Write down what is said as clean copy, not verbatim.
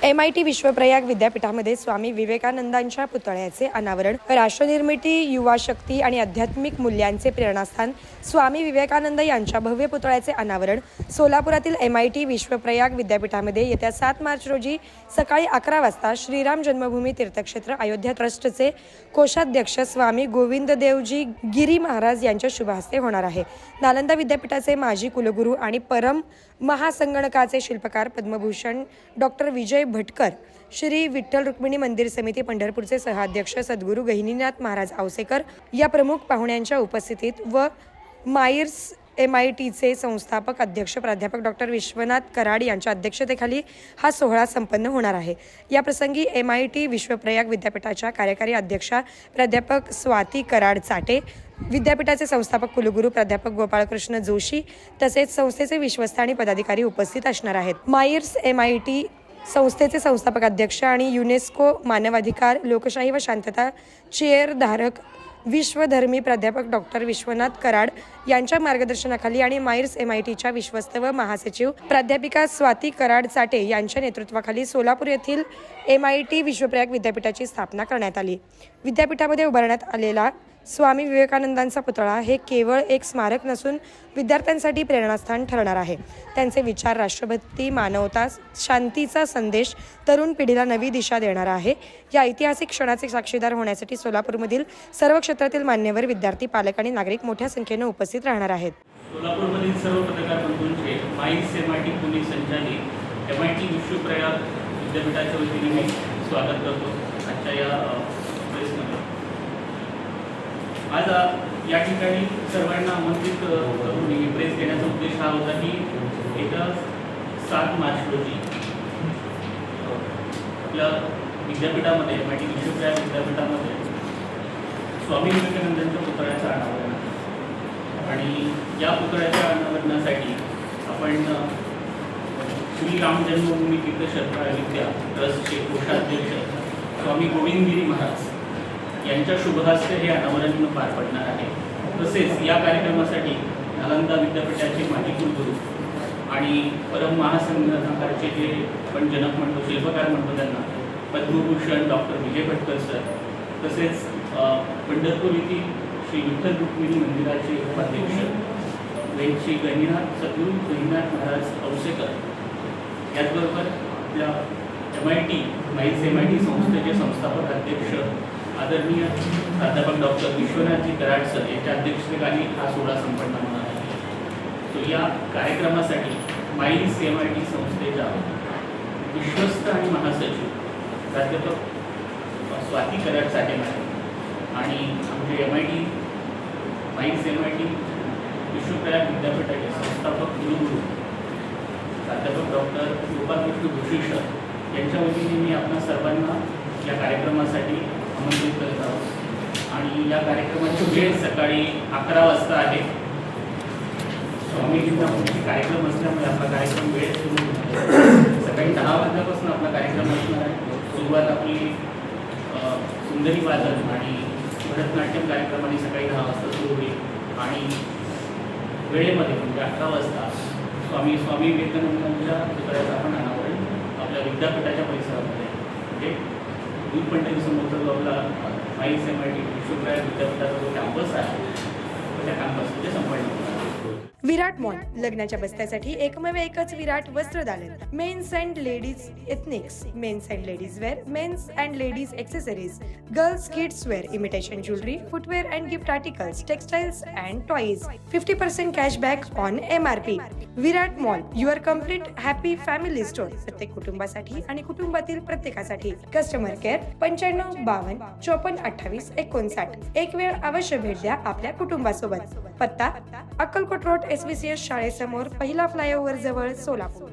MIT विश्वप्रयाग विद्यापीठामध्ये स्वामी विवेकानंदांच्या पुतळ्याचे अनावरण, राष्ट्रनिर्मिती, युवा शक्ती आणि आध्यात्मिक मूल्यांचे प्रेरणास्थान स्वामी विवेकानंद यांच्या भव्य पुतळ्याचे अनावरण सोलापुरातील MIT विश्वप्रयाग विद्यापीठामध्ये येत्या 7 मार्च रोजी सकाळी 11 वाजता श्रीराम जन्मभूमी तीर्थक्षेत्र अयोध्या ट्रस्टचे कोषाध्यक्ष स्वामी गोविंददेवजी गिरी महाराज यांच्या शुभ हस्ते होणार आहे। नालंदा विद्यापीठाचे माजी कुलगुरू आणि परम महासंगणकाचे शिल्पकार पद्मभूषण डॉक्टर विजय भटकर, श्री विठ्ठल रुक्मिणी मंदिर समिती पंढरपूरचे सहअध्यक्ष सद्गुरू गहिनीनाथ महाराज औसेकर या प्रमुख पाहुण्यांच्या उपस्थितीत व मायर्स MITचे संस्थापक अध्यक्ष प्राध्यापक डॉक्टर विश्वनाथ कराड यांच्या अध्यक्षतेखाली हा सोहळा संपन्न होणार आहे। या प्रसंगी MIT विश्वप्रयाग विद्यापीठाच्या कार्यकारी अध्यक्षा प्राध्यापक स्वाती कराड चाटे, विद्यापीठाचे संस्थापक कुलगुरू प्राध्यापक गोपाळकृष्ण जोशी तसेच संस्थेचे विश्वस्त आणि पदाधिकारी उपस्थित असणार आहेत। मायर्स MIT संस्थेचे संस्थापक अध्यक्ष आणि युनेस्को मानवाधिकार, लोकशाही व शांतता चेअरधारक विश्वधर्मी प्राध्यापक डॉक्टर विश्वनाथ कराड यांच्या मार्गदर्शनाखाली आणि मायर्स MITच्या विश्वस्त व महासचिव प्राध्यापिका स्वाती कराड चाटे यांच्या नेतृत्वाखाली सोलापूर येथील MIT विश्वप्रयाग विद्यापीठाची स्थापना करण्यात आली। विद्यापीठामध्ये उभारण्यात आलेला स्वामी विवेकानंदांचा पुतळा हे केवळ एक स्मारक नसून विद्यार्थ्यांसाठी प्रेरणास्थान ठरणार आहे। त्यांचे विचार, राष्ट्रभक्ती, मानवता, शांतीचा संदेश तरुण पिढीला नवी दिशा देणारा आहे। या ऐतिहासिक क्षणाचे साक्षीदार होण्यासाठी सोलापूरमधील सर्व क्षेत्रातील मान्यवर, विद्यार्थी, पालक आणि नागरिक मोठ्या संख्येने उपस्थित राहणार आहेत। सोलापूरमधील सर्व पत्रकार बंधूंचे मायर्स MIT पुणे संचालित MIT विश्वप्रयाग विद्यापीठाच्या वतीने मी स्वागत करतो आजच्या या प्रेसमध्ये। आज या ठिकाणी सर्वांना आमंत्रित करून प्रेस घेण्याचा उद्देश हा होता की येत्या 7 मार्च रोजी आपल्या विद्यापीठामध्ये MIT विश्वप्रयाग विद्यापीठामध्ये स्वामी विवेकानंदांच्या पुतळ्याचं अनावरण आहे आणि या पुतळ्याच्या अनावरणासाठी आपण श्री राम जन्मभूमी तीर्थक्षेत्र अयोध्या ट्रस्टचे कोषाध्यक्ष स्वामी गोविंदगिरी महाराज यांच्या शुभहस्ते हे अनावरण पार पडणार आहे। तसेच या कार्यक्रमासाठी नालंदा विद्यापीठाचे माजी कुलगुरू आणि परम महासंगणकाचे जे आपण जनक म्हणतो, शिल्पकार म्हणतो, त्यांना पद्मभूषण डॉक्टर विजय भटकर सर, तसेच पंढरपूर येथील श्री विठ्ठल रुक्मिणी मंदिराचे उपाध्यक्ष श्री सद्गुरू गहिनीनाथ महाराज औसेकर, याचबरोबर आपल्या मायर्स MIT संस्थेचे संस्थापक अध्यक्ष आदरणीय प्राध्यापक डॉक्टर विश्वनाथजी कराड सर यांच्या अध्यक्षतेखाली हा सोहळा संपन्न होणार आहे। तो या कार्यक्रमासाठी मायर्स MIT संस्थेच्या विश्वस्त आणि महासचिव प्राध्यापक स्वाती कराड चाटे आणि आमचे मायर्स MIT विश्वप्रयाग विद्यापीठाचे संस्थापक कुलगुरू प्राध्यापक डॉक्टर गोपाळकृष्ण जोशी सर यांच्या वतीने मी आपल्या सर्वांना या कार्यक्रमासाठी आमंत्रित करत आहोत आणि या कार्यक्रमाची वेळ सकाळी 11 वाजता आहे। स्वामीजींचा कार्यक्रम असल्यामुळे आपला कार्यक्रम वेळ सुरू होणार सकाळी 10 वाजल्यापासून आपला कार्यक्रम असणार आहे। सुरुवात आपली सुंदरी वादन आणि भरतनाट्यम कार्यक्रमाने सकाळी 10 वाजता सुरू होईल आणि वेळेमध्ये म्हणजे 11 वाजता स्वामी विवेकानंदांच्या पुतळ्याचं आपण अनावरण आपल्या विद्यापीठाच्या परिसरामध्ये म्हणजे दूध पंढरीसमोरचा जो आपला मायर्स MIT विश्वप्रयाग विद्यापीठाचा जो कॅम्पस आहे त्या कॅम्पसमध्ये संपन्न होणार आहे। विराट मॉल लग्नाच्या बस्त्यासाठी एकच विराट वस्त्रदालन, men's and ladies ethnics, men's and ladies wear, men's and ladies accessories, girls kids wear, imitation jewellery, footwear and gift articles, textiles and toys, 50% cashback on MRP। Virat mall, your complete happy family store, प्रत्येक कुटुंबासाठी आणि कुटुंबातील प्रत्येकासाठी। Customer care 95 52 54 28 59। एक वेळ अवश्य भेट द्या आपल्या कुटुंबासोबत। पत्ता अक्कलकोट रोड SVCS शाळेसमोर, पहिला फ्लायओव्हर जवळ, सोलापूर।